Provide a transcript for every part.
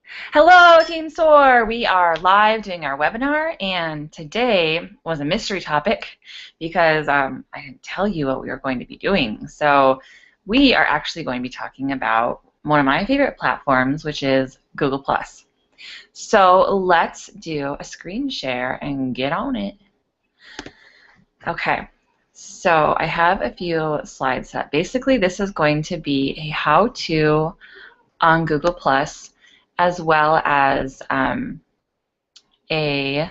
Hello, Team SOAR! We are live doing our webinar, and today was a mystery topic because I didn't tell you what we were going to be doing. So we are actually going to be talking about one of my favorite platforms, which is Google+. So let's do a screen share and get on it. Okay, so I have a few slides set. Basically, this is going to be a how-to on Google+, as well as a,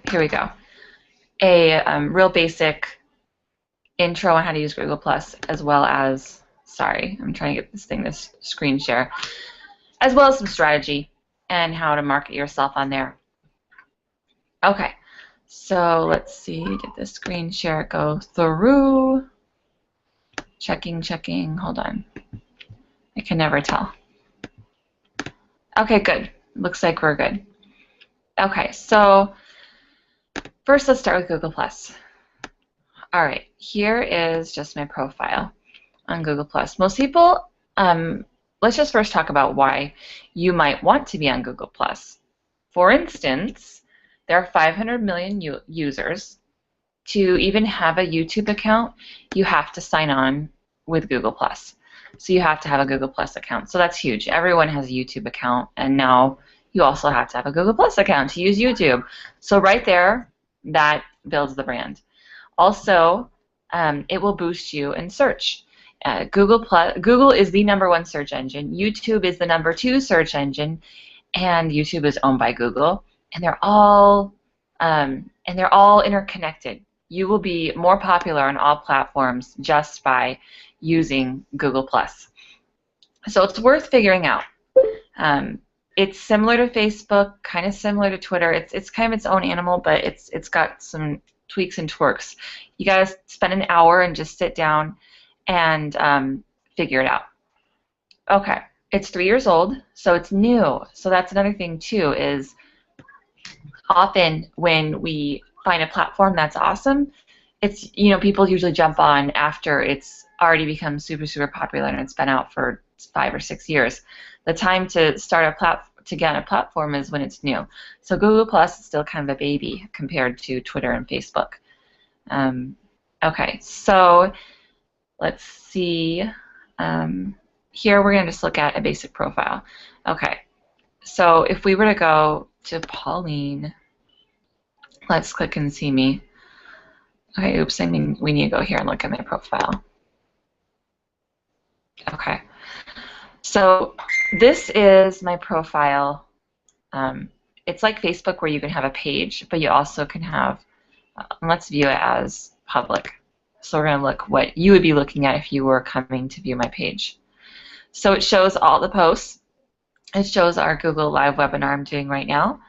here we go, a real basic intro on how to use Google+, as well as, sorry, I'm trying to get this screen share, as well as some strategy and how to market yourself on there. Okay, so let's see, get this screen share go through. Checking, hold on. I can never tell. Okay, good. Looks like we're good. Okay, so first let's start with Google+. All right, here is just my profile on Google+. Most people, let's just first talk about why you might want to be on Google+. For instance, there are 500 million users. To even have a YouTube account, you have to sign on with Google+. So you have to have a Google+ account. So that's huge. Everyone has a YouTube account, and now you also have to have a Google+ account to use YouTube. So right there, that builds the brand. Also, it will boost you in search. Google is the #1 search engine. YouTube is the #2 search engine, and YouTube is owned by Google, and they're all interconnected. You will be more popular on all platforms just by using Google+. So it's worth figuring out. It's similar to Facebook, kind of similar to Twitter. It's kind of its own animal, but it's got some tweaks and twerks. You gotta spend an hour and just sit down and figure it out. Okay, it's 3 years old, so it's new. So that's another thing too, is often when we find a platform that's awesome, it's, you know, people usually jump on after it's already become super popular and it's been out for 5 or 6 years. The time to start to get on a platform is when it's new. So Google Plus is still kind of a baby compared to Twitter and Facebook. Okay, so let's see. Here we're going to just look at a basic profile. Okay, so if we were to go to Pauline, let's click and see me. Okay, oops, I mean we need to go here and look at my profile. Okay, so this is my profile. It's like Facebook where you can have a page, but you also can have, let's view it as public. So we're going to look what you would be looking at if you were coming to view my page. So it shows all the posts. It shows our Google Live webinar I'm doing right now.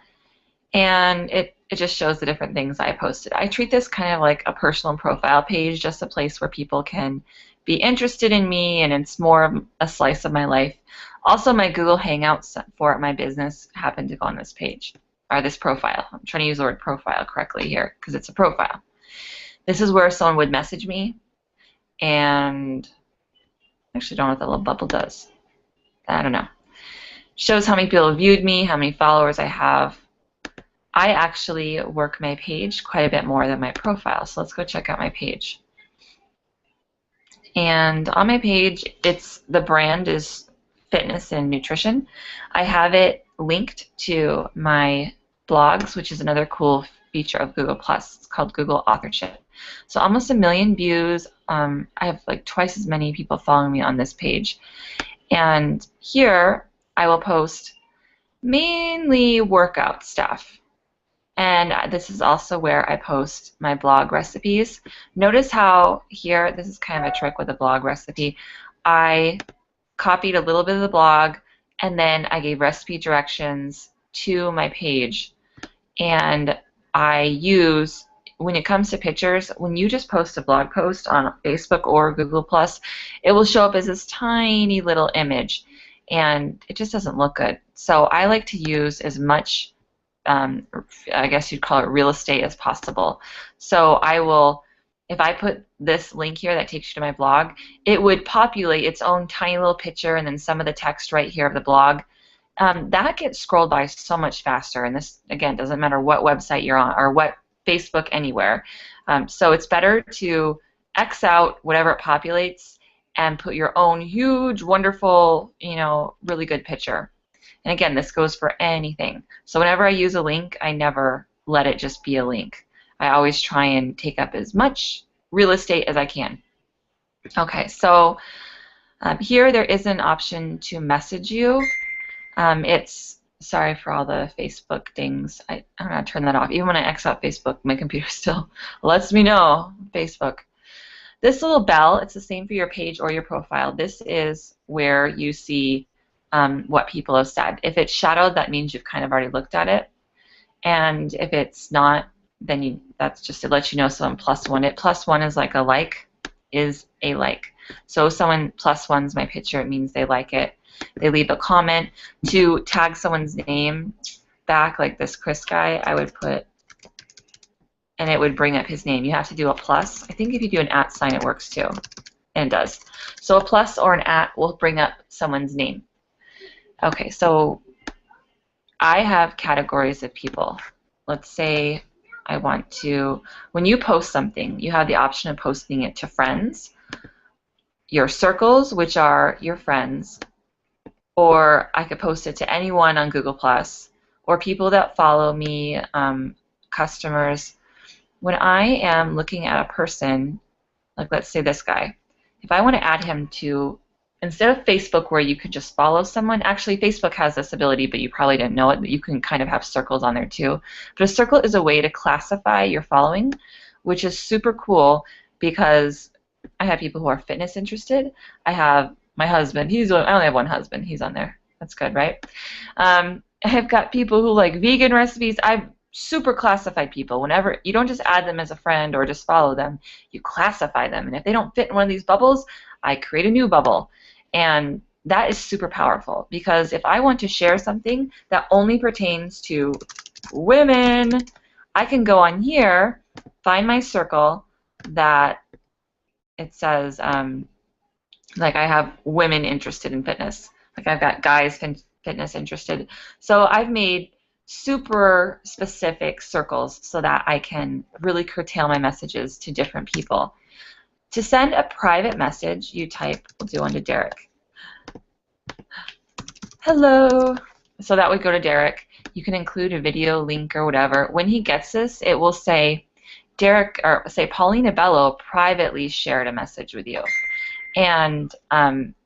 And it just shows the different things I posted. I treat this kind of like a personal profile page, just a place where people can be interested in me, and it's more of a slice of my life. Also, my Google Hangouts for my business happen to go on this page, or this profile. I'm trying to use the word profile correctly here because it's a profile. This is where someone would message me, and I actually don't know what that little bubble does. I don't know. Shows how many people have viewed me, how many followers I have. I actually work my page quite a bit more than my profile, so let's go check out my page. And on my page, the brand is fitness and nutrition. I have it linked to my blogs, which is another cool feature of Google+. It's called Google Authorship. So almost 1 million views. I have like twice as many people following me on this page. And here I will post mainly workout stuff. And this is also where I post my blog recipes. Notice how here, this is kind of a trick with a blog recipe. I copied a little bit of the blog, and then I gave recipe directions to my page. And I use, when it comes to pictures, when you just post a blog post on Facebook or Google+, it will show up as this tiny little image, and it just doesn't look good. So I like to use as much I guess you'd call it real estate as possible. So I will, if I put this link here that takes you to my blog, it would populate its own tiny little picture and then some of the text right here of the blog. That gets scrolled by so much faster. And this, again, doesn't matter what website you're on or what Facebook, anywhere. So it's better to X out whatever it populates and put your own huge, wonderful, really good picture. And again, this goes for anything. So whenever I use a link, I never let it just be a link. I always try and take up as much real estate as I can. Okay, so here there is an option to message you. Sorry for all the Facebook dings. I'm going to turn that off. Even when I X out Facebook, my computer still lets me know Facebook. This little bell, it's the same for your page or your profile. This is where you see what people have said. If it's shadowed, that means you've kind of already looked at it. And if it's not, then that's just to let you know someone +1 it. +1 is like a like, is a like. So if someone +1's my picture, it means they like it. They leave a comment. To tag someone's name back, like this Chris guy, I would put, and it would bring up his name. You have to do a plus. I think if you do an @ sign, it works too. And it does. So a plus or an @ will bring up someone's name. Okay, so I have categories of people. Let's say I want to, when you post something, you have the option of posting it to friends, your circles, which are your friends, or I could post it to anyone on Google+, or people that follow me, customers. When I am looking at a person, like let's say this guy, if I want to add him to, instead of Facebook where you could just follow someone, actually Facebook has this ability, but you probably didn't know it, that you can kind of have circles on there too. But a circle is a way to classify your following, which is super cool because I have people who are fitness interested. I have my husband, I only have one husband, he's on there. That's good, right? I've got people who like vegan recipes. I've super classified people. Whenever you don't just add them as a friend or just follow them, you classify them. And if they don't fit in one of these bubbles, I create a new bubble. And that is super powerful because if I want to share something that only pertains to women, I can go on here, find my circle that it says, like I have women interested in fitness. Like I've got guys fitness interested. So I've made super specific circles so that I can really curtail my messages to different people. To send a private message, you type, we'll do one to Derek. Hello. So that would go to Derek. You can include a video link or whatever. When he gets this, it will say, Derek, or say Paulina Bello privately shared a message with you. And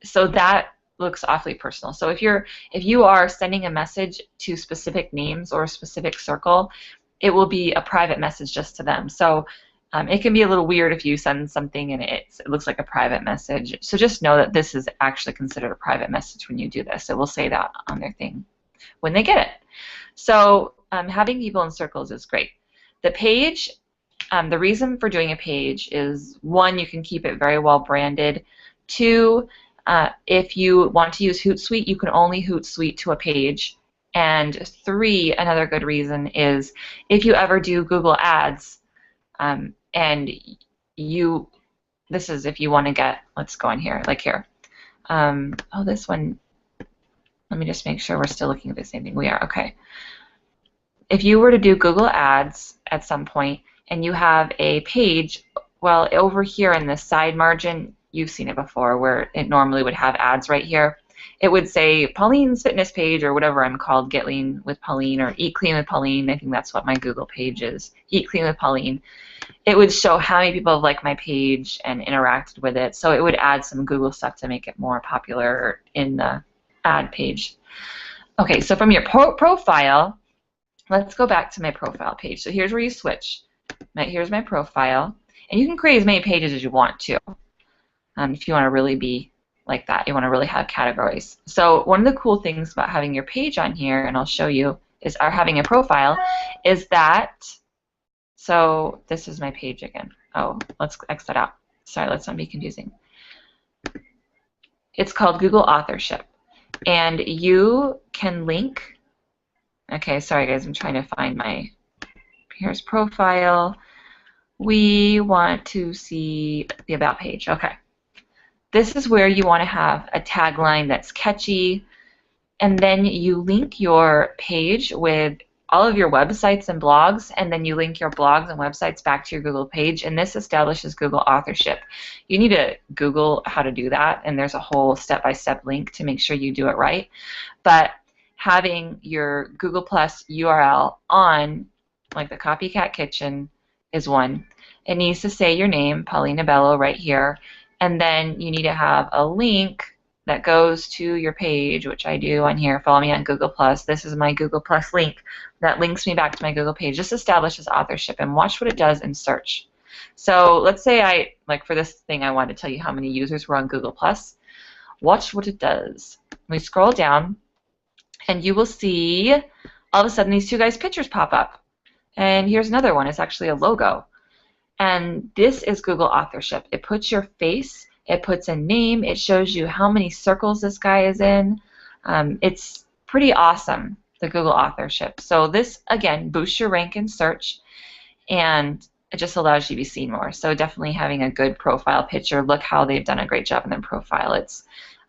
so that looks awfully personal. So if you are sending a message to specific names or a specific circle, it will be a private message just to them. So it can be a little weird if you send something and it looks like a private message. So just know that this is actually considered a private message when you do this. It will say that on their thing when they get it. So having people in circles is great. The page, the reason for doing a page is, one, you can keep it very well branded. Two, if you want to use Hootsuite, you can only Hootsuite to a page. And three, another good reason is if you ever do Google Ads, and this is if you want to get, let's go in here, like here. Oh, this one, let me just make sure we're still looking at the same thing. We are, okay. If you were to do Google Ads at some point and you have a page, well, over here in the side margin, you've seen it before where it normally would have ads right here. It would say Pauline's fitness page or whatever I'm called, Get Lean with Pauline or Eat Clean with Pauline. I think that's what my Google page is, Eat Clean with Pauline. It would show how many people have liked my page and interacted with it. So it would add some Google stuff to make it more popular in the ad page. Okay, so from your profile, let's go back to my profile page. So here's where you switch. Here's my profile. And you can create as many pages as you want to. If you want to really be like that, you want to really have categories. So one of the cool things about having your page on here, and I'll show you, or having a profile, is that, so this is my page again. Oh, let's X that out. Sorry, let's not be confusing. It's called Google Authorship. And you can link, okay, sorry guys, I'm trying to find my, here's profile. We want to see the About page. Okay. This is where you want to have a tagline that's catchy, and then you link your page with all of your websites and blogs, and then you link your blogs and websites back to your Google page, and this establishes Google authorship. You need to Google how to do that, and there's a whole step-by-step link to make sure you do it right. But having your Google Plus URL on, like the Copycat Kitchen, is one. It needs to say your name, Paulina Bello, right here, and then you need to have a link that goes to your page, which I do on here. Follow me on Google Plus. This is my Google Plus link that links me back to my Google page. This establishes authorship, and watch what it does in search. So let's say for this thing, I wanted to tell you how many users were on Google Plus. Watch what it does. We scroll down, and you will see all of a sudden these two guys' pictures pop up. And here's another one. It's actually a logo. And this is Google authorship. It puts your face, it puts a name, it shows you how many circles this guy is in. It's pretty awesome, the Google authorship. So this, again, boosts your rank in search, and it just allows you to be seen more. So definitely having a good profile picture. Look how they've done a great job in their profile. It's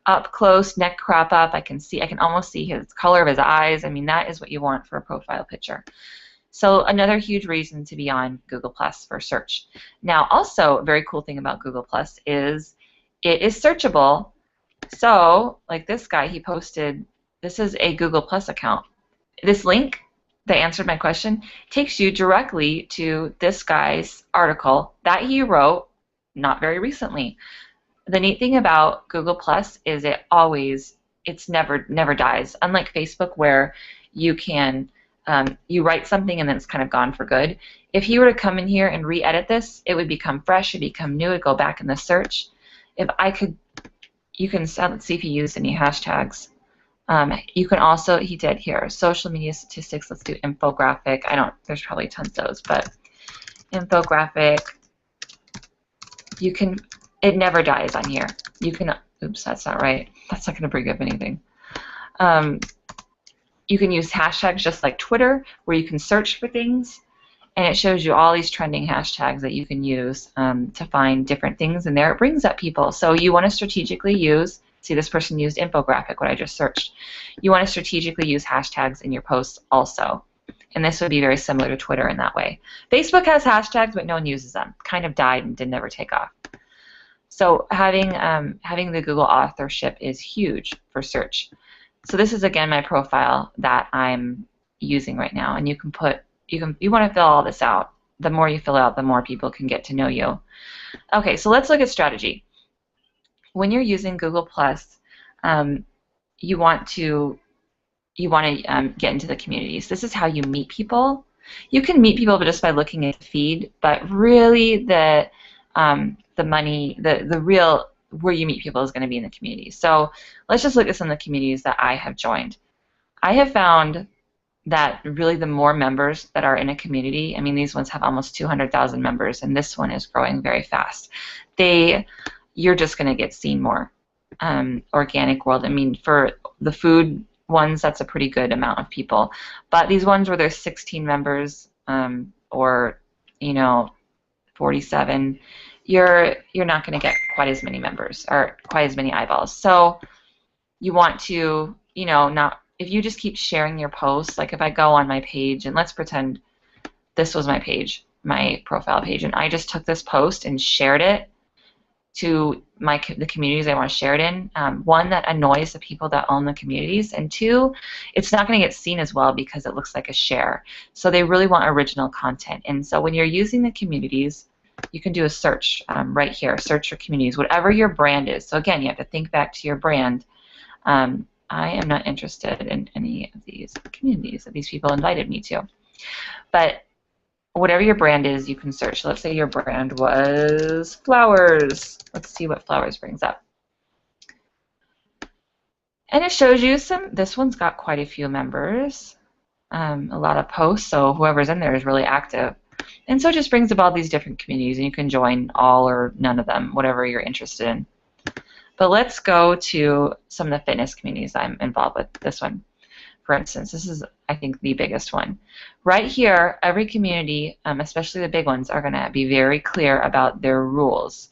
up close, neck crop up. I can almost see his color of his eyes. I mean, that is what you want for a profile picture. So another huge reason to be on Google Plus for search. Now, also a very cool thing about Google Plus is it is searchable. So, like this guy, he posted, this is a Google Plus account. This link that answered my question takes you directly to this guy's article that he wrote not very recently. The neat thing about Google Plus is it's never dies. Unlike Facebook, where you can you write something and then it's kind of gone for good. If you were to come in here and re-edit this, it would become fresh, it would become new, it would go back in the search. If I could, you can, let's see if he used any hashtags. You can also, he did here, social media statistics, let's do infographic. There's probably tons of those, but infographic, it never dies on here. You can, oops, that's not right. That's not going to bring up anything. You can use hashtags just like Twitter, where you can search for things, and it shows you all these trending hashtags that you can use to find different things, and there it brings up people. So you want to strategically use, see this person used infographic, what I just searched. You want to strategically use hashtags in your posts also, and this would be very similar to Twitter in that way. Facebook has hashtags, but no one uses them. Kind of died and did never take off. So having the Google authorship is huge for search. So this is, again, my profile that I'm using right now, and you want to fill all this out. The more you fill out, the more people can get to know you. Okay, so let's look at strategy. When you're using Google Plus, you want to get into the communities. This is how you meet people. You can meet people just by looking at the feed, but really the real where you meet people is going to be in the community. So let's just look at some of the communities that I have joined. I have found that really the more members that are in a community, I mean, these ones have almost 200,000 members, and this one is growing very fast. You're just going to get seen more. Organic World, I mean, for the food ones, that's a pretty good amount of people. But these ones where there's 16 members or 47, you're not going to get quite as many members or quite as many eyeballs. So you want to, if you just keep sharing your posts, like if I go on my page, and let's pretend this was my page, my profile page, and I just took this post and shared it to the communities I want to share it in. One, that annoys the people that own the communities, and two, it's not going to get seen as well because it looks like a share. So they really want original content. And so when you're using the communities, you can do a search right here, search for communities, whatever your brand is. So again, you have to think back to your brand. I am not interested in any of these communities that these people invited me to. But whatever your brand is, you can search. So let's say your brand was flowers. Let's see what flowers brings up. And it shows you this one's got quite a few members, a lot of posts, so whoever's in there is really active. And so it just brings up all these different communities, and you can join all or none of them, whatever you're interested in. But let's go to some of the fitness communities I'm involved with. This one, for instance, this is I think, the biggest one. Right here, every community, especially the big ones, are going to be very clear about their rules.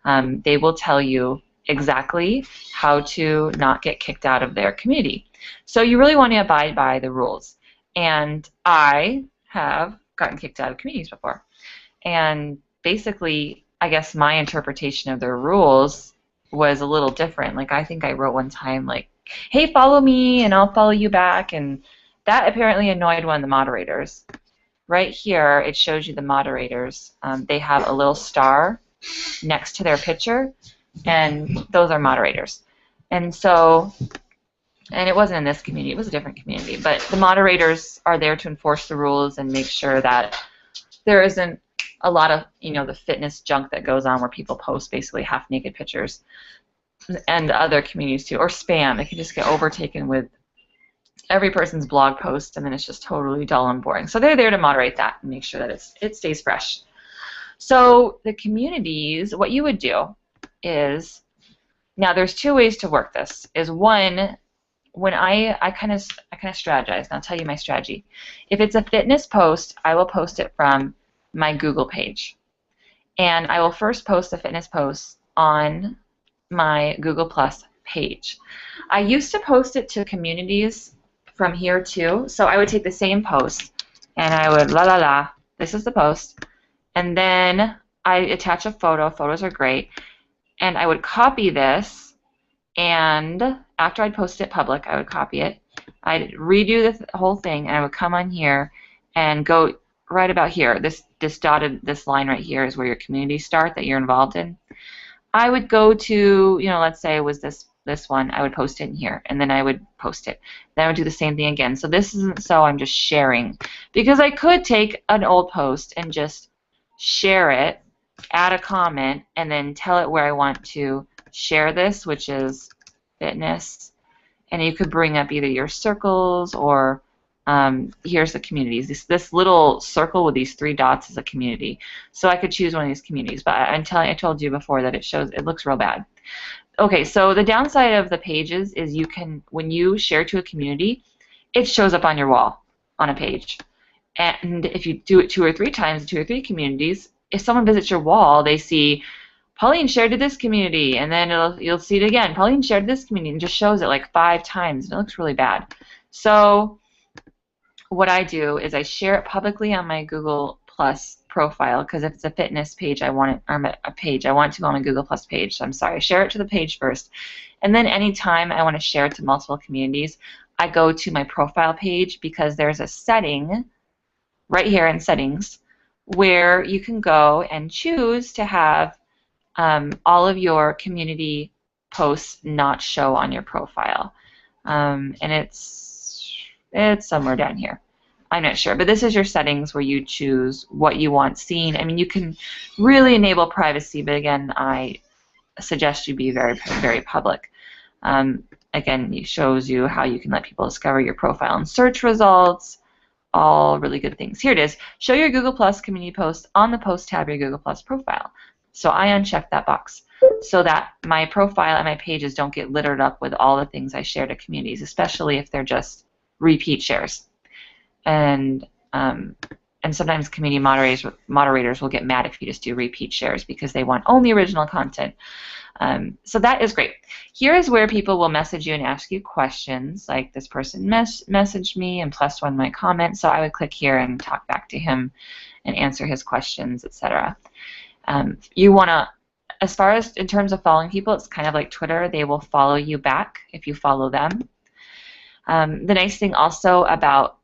They will tell you exactly how to not get kicked out of their community. So you really want to abide by the rules. And I have gotten kicked out of communities before. And basically, I guess my interpretation of their rules was a little different. Like, I think I wrote one time, like, hey, follow me and I'll follow you back. And that apparently annoyed one of the moderators. Right here, it shows you the moderators. They have a little star next to their picture, and those are moderators. And so, and it wasn't in this community, it was a different community, but the moderators are there to enforce the rules and make sure that there isn't a lot of, the fitness junk that goes on where people post basically half-naked pictures, and other communities too, or spam. It can just get overtaken with every person's blog post, and then it's just totally dull and boring. So they're there to moderate that and make sure that it stays fresh. So the communities, what you would do is, now there's two ways to work this. Is one, when I kind of strategize, and I'll tell you my strategy. If it's a fitness post, I will post it from my Google page. And I will first post the fitness post on my Google Plus page. I used to post it to communities from here too. So I would take the same post and I would this is the post, and then I attach a photo. Photos are great. And I would copy this, and after I'd post it public, I would copy it. I'd redo the whole thing, and I would come on here and go right about here. This line right here is where your communities start that you're involved in. I would go to, let's say it was this one. I would post it in here, and then I would post it. Then I would do the same thing again. So this isn't so I'm just sharing, because I could take an old post and just share it, add a comment, and then tell it where I want to share this, which is fitness. And you could bring up either your circles or here's the communities. This little circle with these 3 dots is a community. So I could choose one of these communities, but I told you before that it looks real bad. Okay, so the downside of the pages is when you share to a community, it shows up on your wall on a page. And if you do it 2 or 3 times, 2 or 3 communities, if someone visits your wall, they see Pauline shared to this community, and then you'll see it again. Pauline shared to this community, and just shows it like 5 times, and it looks really bad. So what I do is I share it publicly on my Google Plus profile, because if it's a fitness page, I want it to go on my Google Plus page. So I share it to the page first, and then anytime I want to share it to multiple communities, I go to my profile page, because there's a setting right here in settings where you can go and choose to have all of your community posts not show on your profile. And it's somewhere down here. I'm not sure, but this is your settings where you choose what you want seen. I mean, you can really enable privacy, but again, I suggest you be very, very public. Again, it shows you how you can let people discover your profile and search results. All really good things. Here it is. Show your Google Plus community posts on the post tab of your Google Plus profile. So I uncheck that box so that my profile and my pages don't get littered up with all the things I share to communities, especially if they're just repeat shares. And sometimes community moderators will get mad if you just do repeat shares, because they want only original content. So that is great. Here is where people will message you and ask you questions, like this person messaged me and +1 my comment, so I would click here and talk back to him and answer his questions, etc. You want to, as far as in terms of following people, it's kind of like Twitter. They will follow you back if you follow them. The nice thing also about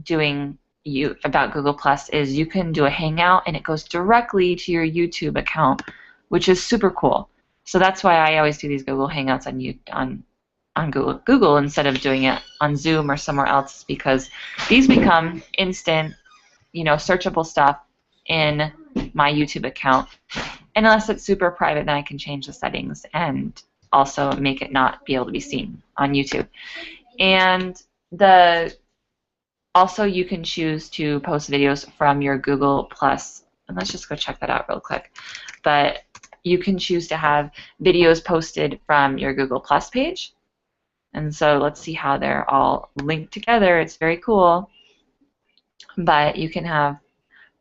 Google Plus is you can do a hangout and it goes directly to your YouTube account, which is super cool. So that's why I always do these Google Hangouts on Google instead of doing it on Zoom or somewhere else, because these become instant, searchable stuff in my YouTube account. And unless it's super private, then I can change the settings and also make it not be able to be seen on YouTube. And also you can choose to post videos from your Google Plus, and let's just go check that out real quick. But you can choose to have videos posted from your Google Plus page, And so let's see how they're all linked together. It's very cool. But you can have,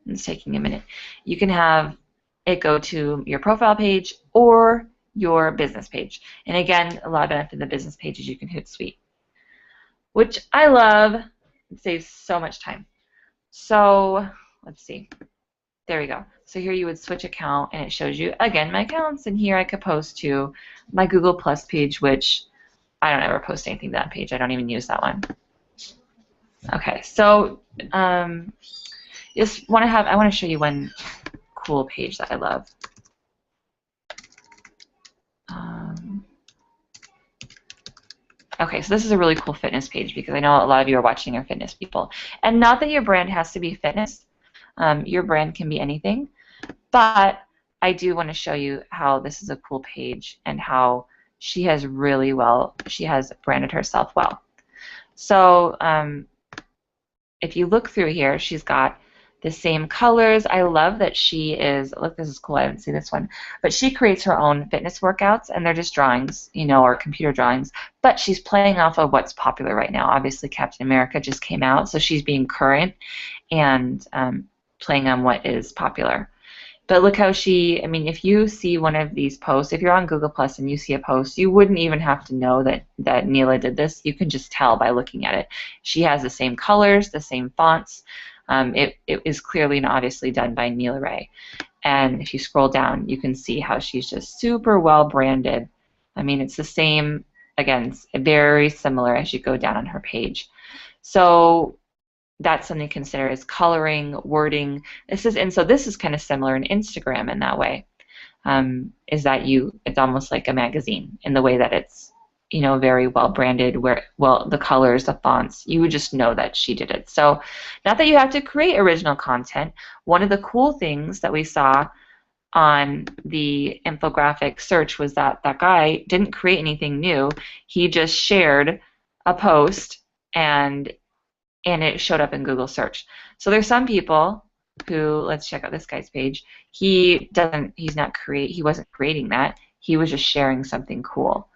it's taking a minute, you can have it go to your profile page or your business page. And again, a lot of benefit of the business page is you can Hootsuite, which I love. It saves so much time. So let's see. There we go. So here you would switch account and it shows you, again, my accounts. And here I could post to my Google Plus page, which I don't ever post anything to that page. I don't even use that one. Okay, so just I want to show you one cool page that I love. Okay, so this is a really cool fitness page because I know a lot of you are watching are fitness people. And not that your brand has to be fitness. Your brand can be anything. But I do want to show you how this is a cool page and how she has branded herself well. So if you look through here, she's got the same colors. I love that she is, look, this is cool, I haven't seen this one, but she creates her own fitness workouts, and they're just drawings, you know, or computer drawings, but she's playing off of what's popular right now. Obviously, Captain America just came out, so she's being current and playing on what is popular. But look how I mean, if you see one of these posts, if you're on Google Plus and you see a post, you wouldn't even have to know that Neela did this. You can just tell by looking at it. She has the same colors, the same fonts. It is clearly and obviously done by Neela Ray. And if you scroll down, you can see how she's just super well branded. I mean, it's the same, again, it's very similar as you go down on her page. So that's something to consider, is coloring, wording. And so this is kind of similar in Instagram in that way. Is that it's almost like a magazine in the way that it's, you know, very well branded, the colors, the fonts, you would just know that she did it. So not that you have to create original content. One of the cool things that we saw on the infographic search was that that guy didn't create anything new. He just shared a post and it showed up in Google search. So there's some people who, let's check out this guy's page. He wasn't creating that. He was just sharing something cool,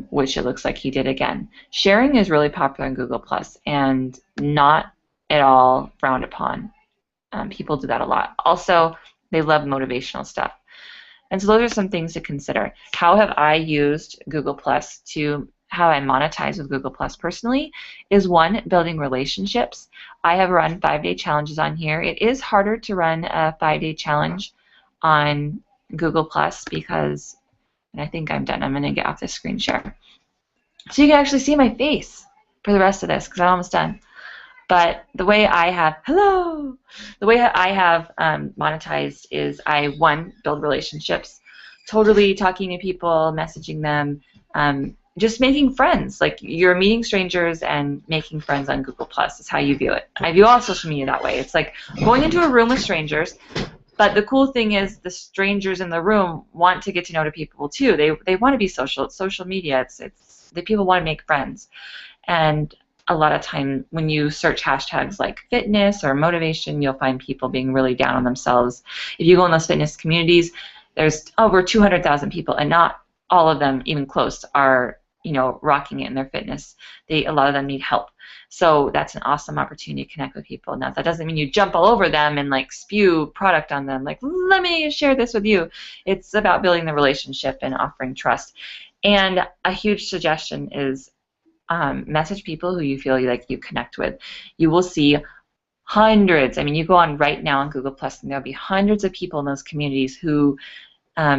which it looks like he did again. Sharing is really popular in Google Plus and not at all frowned upon. People do that a lot. Also, they love motivational stuff. And so those are some things to consider. How have I used Google Plus how I monetize with Google Plus personally is, one, building relationships. I have run 5-day challenges on here. It is harder to run a 5-day challenge on Google Plus because, and I think I'm done. I'm going to get off this screen share. So you can actually see my face for the rest of this because I'm almost done. But the way I have, monetized is I, one, build relationships, totally talking to people, messaging them, just making friends. Like, you're meeting strangers and making friends on Google Plus is how you view it. I view all social media that way. It's like going into a room with strangers, but the cool thing is the strangers in the room want to get to know the people too. They want to be social. It's social media. It's the people want to make friends. And a lot of time when you search hashtags like fitness or motivation, you'll find people being really down on themselves. If you go in those fitness communities, there's over 200,000 people, and not all of them, even close, are, you know, rocking it in their fitness. A lot of them need help. So that's an awesome opportunity to connect with people. Now, that doesn't mean you jump all over them and like spew product on them, like, let me share this with you. It's about building the relationship and offering trust. And a huge suggestion is message people who you feel like you connect with. You will see hundreds. I mean, you go on right now on Google Plus, and there'll be hundreds of people in those communities who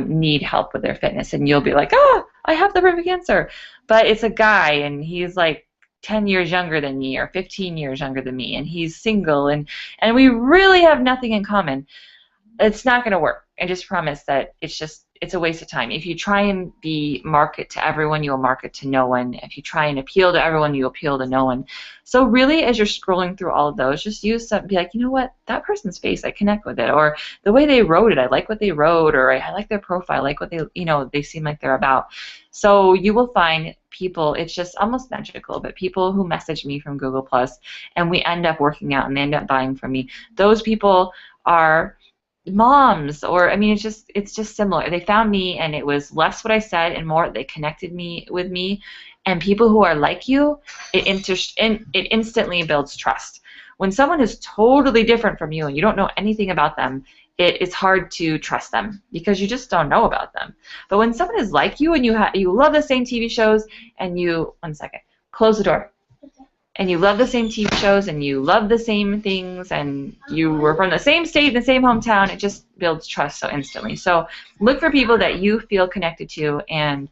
need help with their fitness, and you'll be like, oh, I have the perfect answer. But it's a guy, and he's like 10 years younger than me, or 15 years younger than me, and he's single, and we really have nothing in common. It's not going to work. I just promise that it's a waste of time. If you try and market to everyone, you'll market to no one. If you try and appeal to everyone, you appeal to no one. So really, as you're scrolling through all of those, just use some, be like, you know what, that person's face, I connect with it, or the way they wrote it, I like what they wrote, or I like their profile, I like what they seem like they're about. So you will find people, it's just almost magical, but people who message me from Google Plus, and we end up working out, and they end up buying from me. Those people are moms, or I mean, it's just similar. They found me, and it was less what I said and more they connected me with me. And people who are like you, it instantly builds trust. When someone is totally different from you and you don't know anything about them, it's hard to trust them because you just don't know about them. But when someone is like you and you love the same TV shows and you, one second, close the door, and you love the same TV shows and you love the same things and you were from the same state, the same hometown, it just builds trust so instantly. So look for people that you feel connected to, and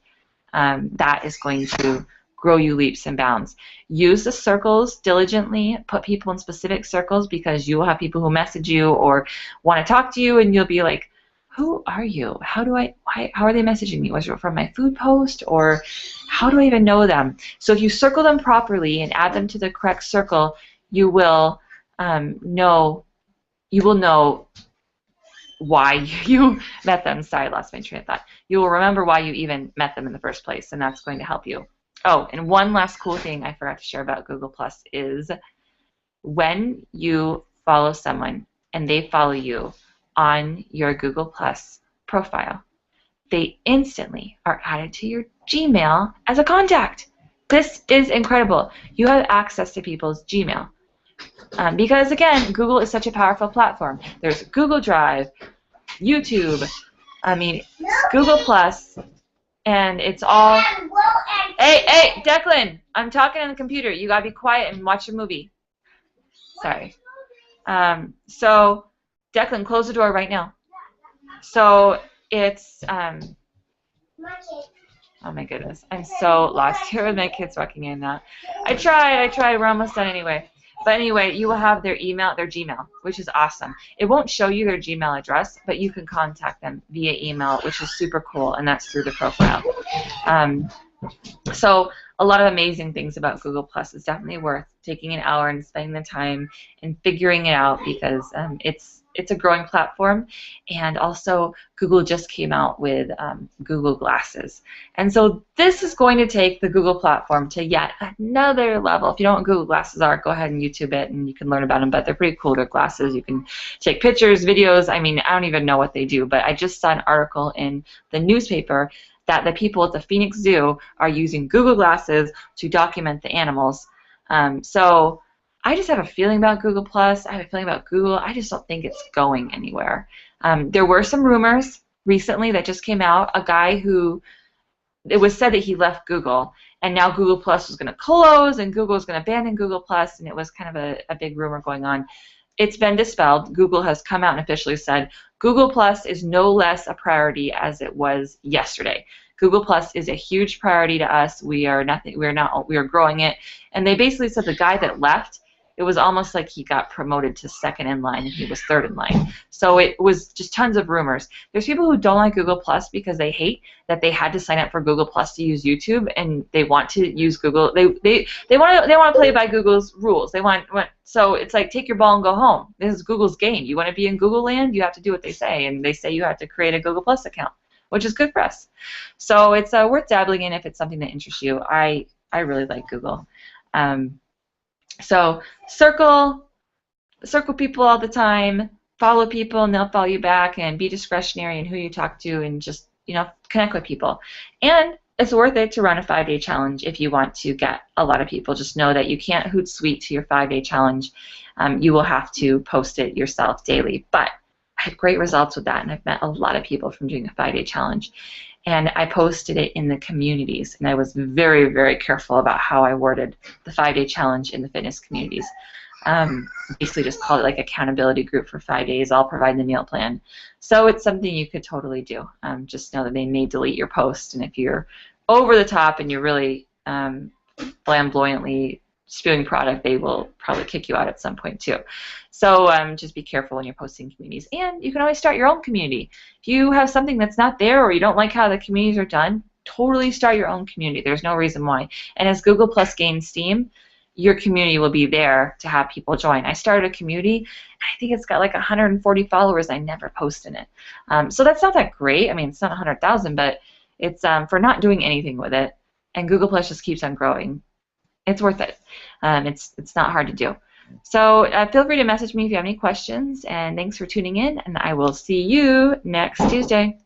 that is going to grow you leaps and bounds. Use the circles diligently. Put people in specific circles because you will have people who message you or want to talk to you, and you'll be like, who are you? How are they messaging me? Was it from my food post, or how do I even know them? So if you circle them properly and add them to the correct circle, you will know why you met them. Sorry, I lost my train of thought. You will remember why you even met them in the first place, and that's going to help you. Oh, and one last cool thing I forgot to share about Google Plus is when you follow someone and they follow you on your Google Plus profile, they instantly are added to your Gmail as a contact. This is incredible. You have access to people's Gmail. Because, again, Google is such a powerful platform. There's Google Drive, YouTube, I mean, Google Plus, and it's all... Hey, Declan, I'm talking on the computer. You got to be quiet and watch your movie. Sorry. So, Declan, close the door right now. So, it's... oh, my goodness. I'm so lost here with my kids walking in now. I tried. We're almost done anyway. But anyway, you will have their Gmail, which is awesome. It won't show you their Gmail address, but you can contact them via email, which is super cool, and that's through the profile. So a lot of amazing things about Google Plus. Is definitely worth taking an hour and spending the time and figuring it out because it's a growing platform, and also Google just came out with Google Glasses. And so this is going to take the Google platform to yet another level. If you don't know what Google Glasses are, go ahead and YouTube it and you can learn about them, but they're pretty cool. They're glasses. You can take pictures, videos. I mean, I don't even know what they do, but I just saw an article in the newspaper that the people at the Phoenix Zoo are using Google Glasses to document the animals. So I just have a feeling about Google Plus. I have a feeling about Google. I just don't think it's going anywhere. There were some rumors recently that just came out. A guy who, it was said that he left Google, and now Google Plus was going to close, and Google was going to abandon Google Plus, and it was kind of a big rumor going on. It's been dispelled. Google has come out and officially said Google Plus is no less a priority as it was yesterday. Google Plus is a huge priority to us. We are growing it, and they basically said the guy that left, it was almost like he got promoted to second in line and he was third in line. So it was just tons of rumors. There's people who don't like Google Plus because they hate that they had to sign up for Google Plus to use YouTube, and they want to use Google. They want to play by Google's rules. So it's like, take your ball and go home. This is Google's game. You want to be in Google land, you have to do what they say, and they say you have to create a Google Plus account, which is good for us. So it's worth dabbling in if it's something that interests you. I really like Google. So circle people all the time, follow people and they'll follow you back, and be discretionary in who you talk to, and just, connect with people. And it's worth it to run a 5-day challenge if you want to get a lot of people. Just know that you can't Hootsuite to your 5-day challenge. You will have to post it yourself daily. But I had great results with that, and I've met a lot of people from doing a 5-day challenge. And I posted it in the communities, and I was very, very careful about how I worded the 5-day challenge in the fitness communities. Basically just called it like accountability group for 5 days. I'll provide the meal plan. So it's something you could totally do. Just know that they may delete your post, and if you're over the top and you're really flamboyantly spewing product, they will probably kick you out at some point too. So just be careful when you're posting communities. And you can always start your own community. If you have something that's not there, or you don't like how the communities are done, totally start your own community. There's no reason why. And as Google Plus gains steam, your community will be there to have people join. I started a community, and I think it's got like 140 followers. I never post in it. So that's not that great. I mean, it's not 100,000, but it's for not doing anything with it. And Google Plus just keeps on growing. It's worth it. It's not hard to do. So feel free to message me if you have any questions, and thanks for tuning in, and I will see you next Tuesday.